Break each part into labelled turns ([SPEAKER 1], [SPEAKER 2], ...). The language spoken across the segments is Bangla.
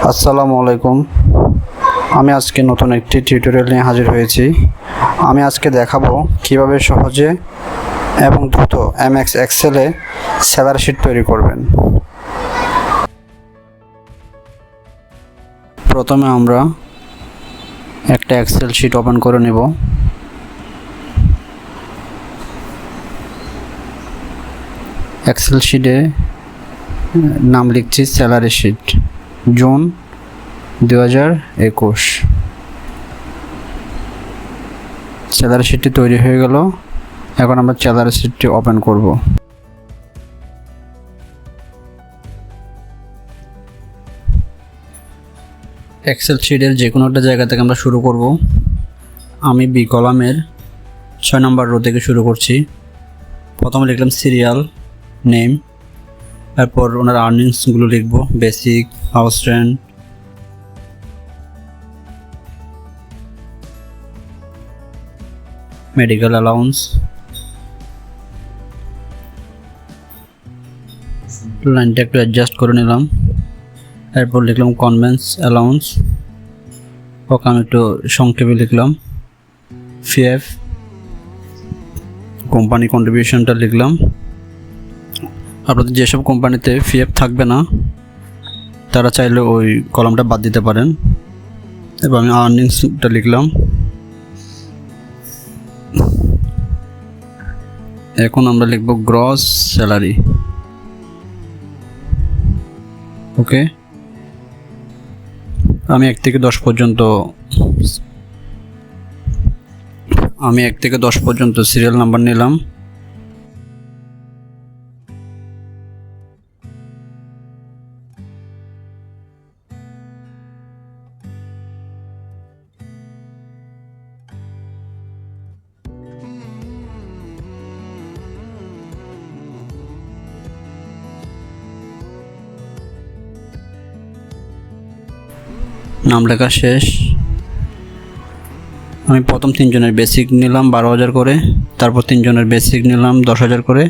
[SPEAKER 1] আসসালামু আলাইকুম। আমি আজকে নতুন একটি টিউটোরিয়াল নিয়ে হাজির হয়েছি। আমি আজকে দেখাবো কিভাবে সহজে এবং দ্রুত এমএস এক্সেলে স্যালারি শিট তৈরি করবেন। প্রথমে আমরা একটা এক্সেল শিট ওপেন করে নেব। এক্সেল শিটে নাম লিখছি স্যালারি শিট জুন 2021। স্যালারি শিটটি তৈরি হয়ে গেল। এখন আমরা স্যালারি শিটটি ওপেন করব। এক্সেল শিটের যে কোনো একটা জায়গা থেকে আমরা শুরু করব। আমি বি কলামের 6 নম্বর রো থেকে শুরু করছি। প্রথমে লিখলাম সিরিয়াল নেম, তারপর ওনার আর্নিংসগুলো লিখব, basic, house rent, medical allowance, লাইনটা একটু অ্যাডজাস্ট করে নিলাম। এরপর লিখলাম কনভেন্স অ্যালাউন্স, ওকে আমি একটু সংক্ষেপে লিখলাম। পিএফ, কোম্পানি কন্ট্রিবিউশনটা লিখলাম। আপনাদের যেসব কোম্পানিতে পিএফ থাকবে না তারা চাইলে ওই কলামটা বাদ দিতে পারেন। এবার আমি আর্নিংসটা লিখলাম। এখন আমরা লিখব গ্রস স্যালারি। ওকে, আমি 1 থেকে 10 পর্যন্ত সিরিয়াল নাম্বার নিলাম। নাম লেখা শেষ। আমি প্রথম 3 জনের বেসিক নিলাম 12,000 করে, তারপর 3 জনের বেসিক নিলাম 10,000 করে,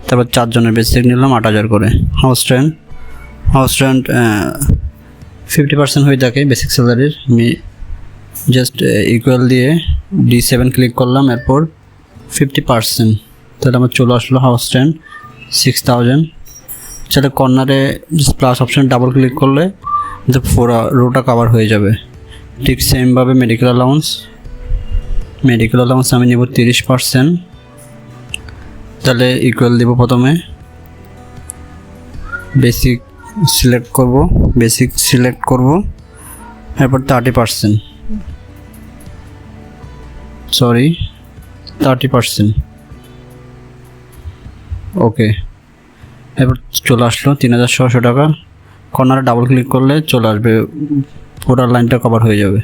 [SPEAKER 1] তারপর 4 জনের বেসিক নিলাম 8,000 করে। হাউস রেন্ট 50% হয়ে থাকে বেসিক স্যালারির। আমি জাস্ট ইকুয়াল দিয়ে D7 ক্লিক করলাম, এরপর 50%, তাহলে আমার চলে আসলো হাউস রেন্ট 6,000। সেটা কর্নারে প্লাস অপশন ডাবল ক্লিক করলে পুরো রোটা কভার হয়ে যাবে। ঠিক সেমভাবে মেডিকেল অ্যালাউন্স আমি নেব 30%, তাহলে ইকুয়াল দেব। প্রথমে বেসিক সিলেক্ট করব, এরপর 30%, ওকে। এরপর চলে আসলো 3,600 টাকা। কর্নারে ডাবল ক্লিক করলে চলে আসবে, পুরো লাইনটা কভার হয়ে যাবে।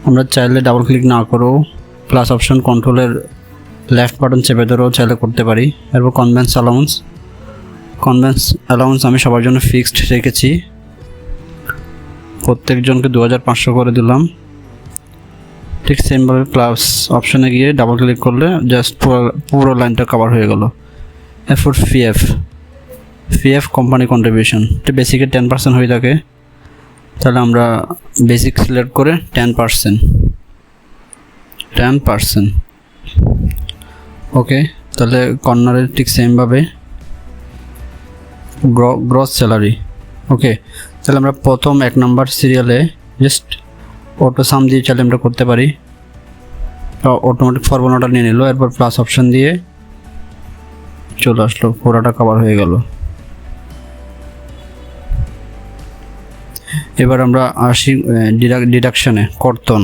[SPEAKER 1] আমরা চাইলে ডাবল ক্লিক না করেও প্লাস অপশন কন্ট্রোলের লেফট বাটন চেপে ধরেও চাইলে করতে পারি। এরপর কনভেন্স অ্যালাউন্স আমি সবার জন্য ফিক্সড রেখেছি। প্রত্যেকজনকে 2,500 করে দিলাম। ঠিক সেমভাবে প্লাস অপশানে গিয়ে ডাবল ক্লিক করলে জাস্ট পুরো লাইনটা কভার হয়ে গেল। এরপর পিএফ কোম্পানি কন্ট্রিবিউশন, এটা বেসিকে 10% হয়ে থাকে, তাহলে আমরা বেসিক সিলেক্ট করে 10%, ওকে। তাহলে কর্নারে ঠিক সেমভাবে গ্রস স্যালারি, ওকে। তাহলে আমরা প্রথম 1 নম্বর সিরিয়ালে জাস্ট অটো সাম দিয়ে চাইলে আমরা করতে পারি। অটোমেটিক ফর্মুলাটা নিয়ে নিল, এরপর প্লাস অপশন দিয়ে চলে আসলো, পুরোটা কভার হয়ে গেল। এবার আমরা আসি ডিডাকশনে, কর্তন।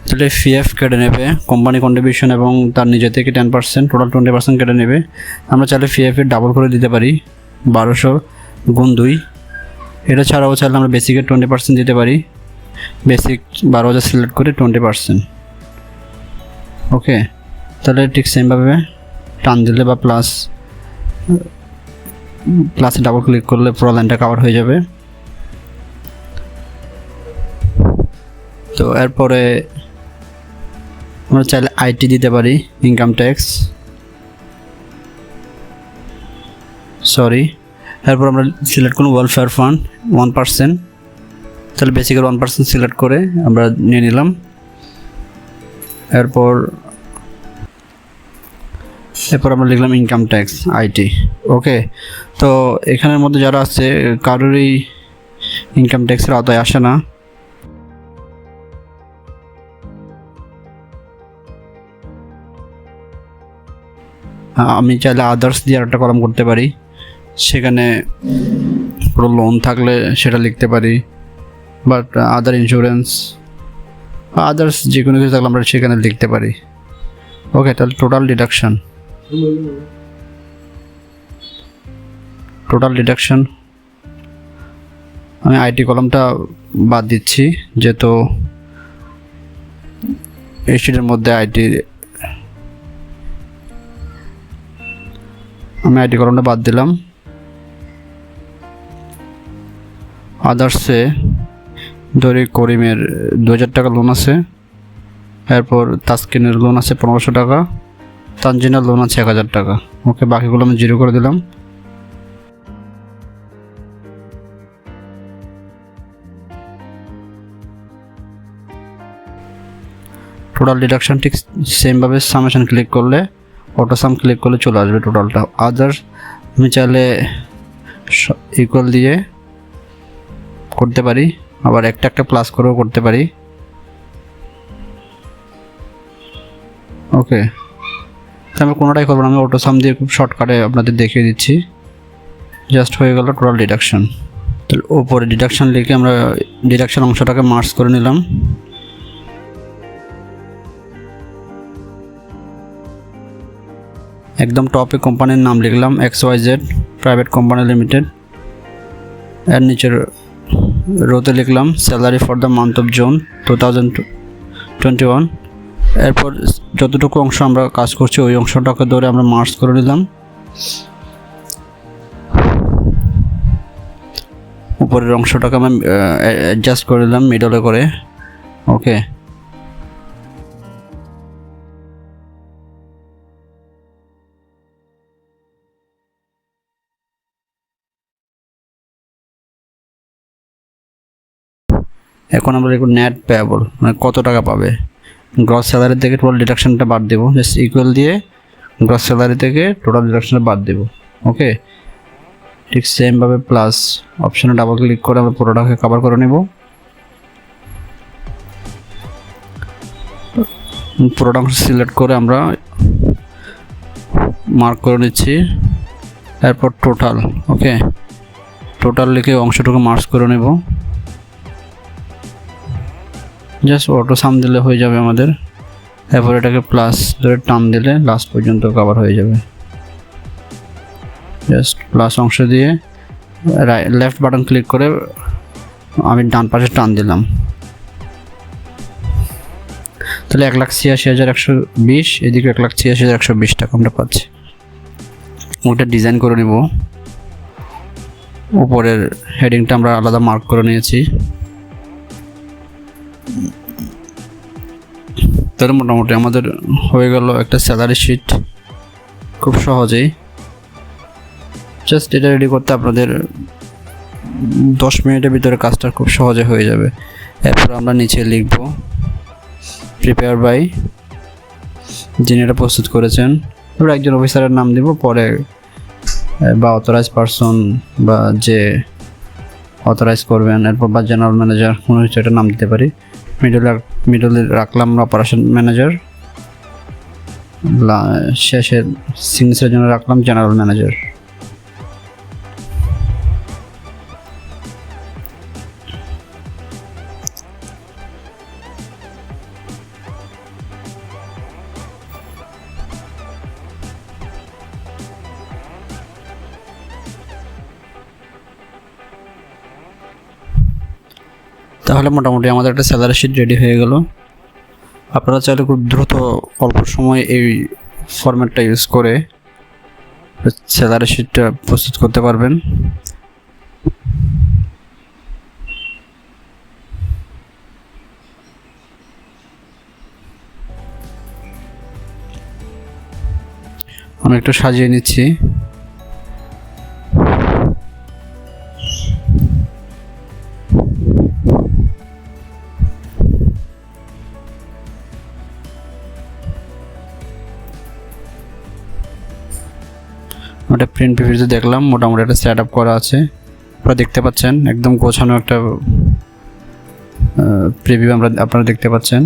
[SPEAKER 1] তাহলে পিএফ কেটে নেবে, কোম্পানি কন্ট্রিবিউশন এবং তার নিজে থেকে 10%, টোটাল 20% কেটে নেবে। আমরা চাইলে পিএফের ডাবল করে দিতে পারি, 1200 গুণ 2। এটা ছাড়াও চাইলে আমরা বেসিকের 20% দিতে পারি। বেসিক 12,000 সিলেক্ট করে 20%, ওকে। তাহলে ঠিক সেমভাবে টান দিলে বা প্লাসে ডাবল ক্লিক করলে পুরো লাইনটা কভার হয়ে যাবে। তো এরপরে আমরা চাইলে আইটি দিতে পারি, ইনকাম ট্যাক্স, সরি। এরপর আমরা সিলেক্ট করুন ওয়েলফেয়ার ফান্ড 1%, তাহলে বেসিকের 1% সিলেক্ট করে আমরা নিয়ে নিলাম। এরপর আমরা লিখলাম ইনকাম ট্যাক্স আইটি। ওকে, তো এখানের মধ্যে যারা আছে কারোরই ইনকাম ট্যাক্সের আওতায় আসে না। আমি চাইলে আদার্স দিয়ে একটা কলাম করতে পারি, সেখানে পুরো লোন থাকলে সেটা লিখতে পারি, বাট আদার ইন্স্যুরেন্স বা আদার্স যে কোনো কিছু থাকলে আমরা সেখানে লিখতে পারি। ওকে, তাহলে টোটাল ডিডাকশন আমি আইটি কলামটা বাদ দিচ্ছি, যেহেতু এই শিটের মধ্যে আমি আইটি কলামটা বাদ দিলাম। আদার্সে ধরি করিমের 2000 টাকা লোন আছে, এরপর তাসকিনের লোন আছে 1500 টাকা, তানজিনার লোন আছে 1000 টাকা। ওকে, বাকিগুলো আমি 0 করে দিলাম। টোটাল ডিডাকশন ঠিক সেমভাবে সামেশন ক্লিক করলে, অটো সাম ক্লিক করলে চলে আসবে টোটালটা। আদার্স আমি চাইলে ইকুয়াল দিয়ে করতে পারি, আবার একটা প্লাস করেও করতে পারি। ওকে, আমি কোনোটাই করবো না, আমি অটো সাম দিয়ে খুব শর্টকাটে আপনাদের দেখিয়ে দিচ্ছি। জাস্ট হয়ে গেল টোটাল ডিডাকশন। তাহলে ওপরে ডিডাকশন লিখে আমরা ডিডাকশন অংশটাকে মার্জ করে নিলাম। একদম টপে কোম্পানির নাম লিখলাম XYZ প্রাইভেট কোম্পানি লিমিটেড। এর নিচের রোতে লিখলাম salary for the month of June 2021। এরপর যতটুকু অংশ আমরা কাজ করছি ওই অংশটাকে ধরে আমরা মার্জ করে নিলাম। উপরের অংশটাকে আমি অ্যাডজাস্ট করে নিলাম মিডলে করে। ওকে, এখন আমরা লিখব নেট পেয়েবল, মানে কত টাকা পাবে। গ্রস স্যালারি থেকে টোটাল ডিডাকশনটা বাদ দেবো, জাস্ট ইকুয়াল দিয়ে গ্রস স্যালারি থেকে টোটাল ডিডাকশনটা বাদ দেবো। ওকে, ঠিক সেমভাবে প্লাস অপশানে ডাবল ক্লিক করে আমরা পুরোটাকে কভার করে নেব। পুরোটা অংশ সিলেক্ট করে আমরা মার্ক করে নিচ্ছি। এরপর টোটাল, ওকে, টোটাল লিখে অংশটুকু মার্ক করে নেব। জাস্ট অটো সাম দিলে হয়ে যাবে আমাদের। এরপর এটাকে প্লাস ধরে টান দিলে লাস্ট পর্যন্ত কভার হয়ে যাবে। জাস্ট প্লাস অংশ দিয়ে লেফট বাটন ক্লিক করে আমি ডান পাশে টান দিলাম, তাহলে 1,86,120, এদিকে 1,86,120 টাকা আমরা পাচ্ছি। ওটা ডিজাইন করে নিব। উপরের হেডিংটা আমরা আলাদা মার্ক করে নিয়েছি। তাহলে মোটামুটি আমাদের হয়ে গেল একটা স্যালারি শিট খুব সহজেই। জাস্ট এটা রেডি করতে আপনাদের 10 মিনিটের ভিতরে কাজটা খুব সহজে হয়ে যাবে। এরপর আমরা নিচে লিখব প্রিপেয়ার বাই, যিনি এটা প্রস্তুত করেছেন। আমরা একজন অফিসারের নাম দিব, পরে বা অথরাইজ পারসন বা যে অথরাইজ করবেন, এরপর বা জেনারেল ম্যানেজার কোনো কিছু একটা নাম দিতে পারি। মিডলে রাখলাম অপারেশন ম্যানেজার, শেষের সিগনেচারের জন্য রাখলাম জেনারেল ম্যানেজার। তাহলে মোটামুটি আমাদের একটা স্যালারি শিট রেডি হয়ে গেল। আপনারা চাইলে খুব দ্রুত অল্প সময় এই ফরম্যাটটা ইউজ করে স্যালারি শিটটা প্রস্তুত করতে পারবেন। আমি একটু সাজিয়ে নিচ্ছি। ওটা প্রিন্ট প্রিভিউতে দেখলাম, মোটামুটি একটা সেট আপ করা আছে। আপনারা দেখতে পাচ্ছেন একদম গোছানো একটা প্রিভিউ আপনারা দেখতে পাচ্ছেন।